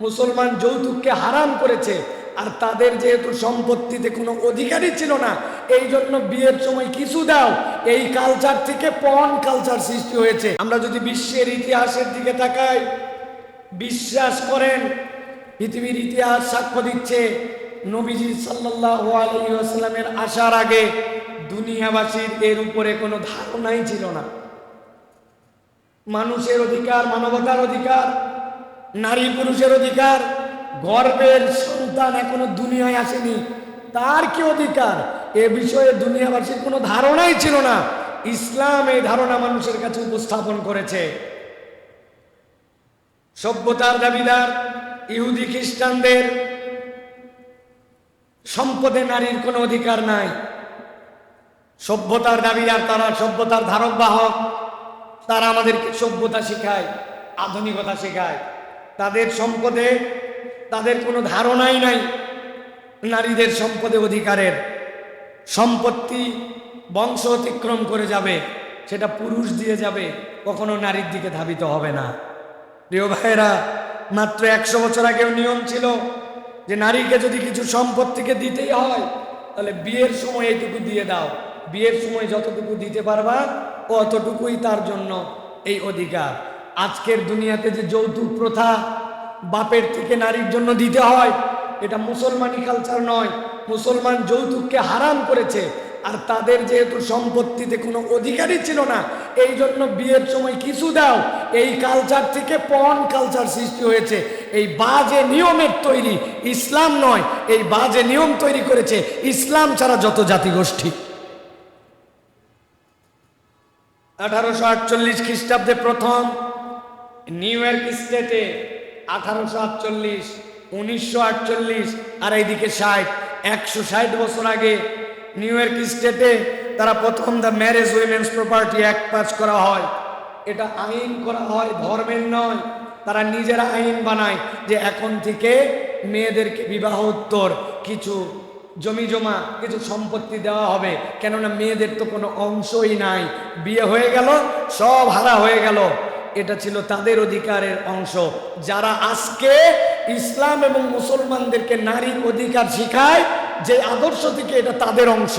মুসলমান যৌতুককে হারাম করেছে, আর তাদের যেহেতু সম্পত্তিতে কোনো অধিকারই ছিল না, এই জন্য বিয়ের সময় কিছু দাও, এই কালচার থেকে পর্ন কালচার সৃষ্টি হয়েছে। আমরা যদি বিশ্বের ইতিহাসের দিকে তাকাই, বিশ্বাস করেন পৃথিবীর ইতিহাস সাক্ষ্য দিচ্ছে নবীজি সাল্লাল্লাহু আলাইহি ওয়াসাল্লামের আসার আগে দুনিয়াবাসীর এর উপরে কোনো ধারণাই ছিল না। মানুষের অধিকার, মানবতার অধিকার, নারী পুরুষের অধিকার, গর্ভের সন্তান এখনো দুনিয়ায় আসেনি, তার কি অধিকার, এ বিষয়ে দুনিয়াবাসীর কোনো ধারণাই ছিল না। ইসলাম এই ধারণা মানুষের কাছে উপস্থাপন করেছে। সভ্যতার দাবিদার ইহুদি খ্রিস্টানদের সম্পদে নারীর কোনো অধিকার নাই। সভ্যতার দাবিদার তারা, সভ্যতার ধারক বাহক, তারা আমাদেরকে সভ্যতা শেখায়, আধুনিকতা শেখায়। তাদের সম্পদে তাদের কোনো ধারণাই নাই নারীদের সম্পদে অধিকারের। সম্পত্তি বংশ অতিক্রম করে যাবে, সেটা পুরুষ দিয়ে যাবে, কখনো নারীর দিকে ধাবিত হবে না। প্রিয় ভাইয়েরা, মাত্র 100 বছর আগেও নিয়ম ছিল যে নারীকে যদি কিছু সম্পত্তিকে দিতেই হয় তাহলে বিয়ের সময় এইটুকু দিয়ে দাও, বিয়ের সময় যতটুকু দিতে পারবা অতটুকুই তার জন্য এই অধিকার। আজকের দুনিয়াতে যে যৌতুক প্রথা বাপের থেকে নারীর জন্য দিতে হয়, এটা মুসলমানি কালচার নয়। মুসলমান যৌতুককে হারাম করেছে, আর তাদের যেহেতু সম্পত্তিতে কোনো অধিকারই ছিল না, এই জন্য বিয়ের সময় কিছু দাও, এই কালচার থেকে পর্ন কালচার সৃষ্টি হয়েছে। এই বাজে নিয়মের তৈরি ইসলাম নয়, এই বাজে নিয়ম তৈরি করেছে ইসলাম ছাড়া যত জাতিগোষ্ঠী। 1848 খ্রিস্টাব্দে প্রথম নিউ ইয়র্ক স্টেটে, 1848, 1948, আর এইদিকে 60, 160 বছর আগে নিউ ইয়র্ক স্টেটে তারা প্রথম the marriage women's property act pass করা হয়। এটা আইন করা হয়, ধর্মের নয়। তারা নিজেরা আইন বানায় যে এখন থেকে মেয়েদেরকে বিবাহোত্তর কিছু জমি জমা, কিছু সম্পত্তি দেওয়া হবে, কেননা মেয়েদের তো কোনো অংশই নাই, বিয়ে হয়ে গেল সব হারা হয়ে গেল। এটা ছিল তাদের অধিকারের অংশ। যারা আজকে ইসলাম এবং মুসলমানদেরকে নারীর অধিকার শিখায় যে আদর্শ থেকে, এটা তাদের অংশ।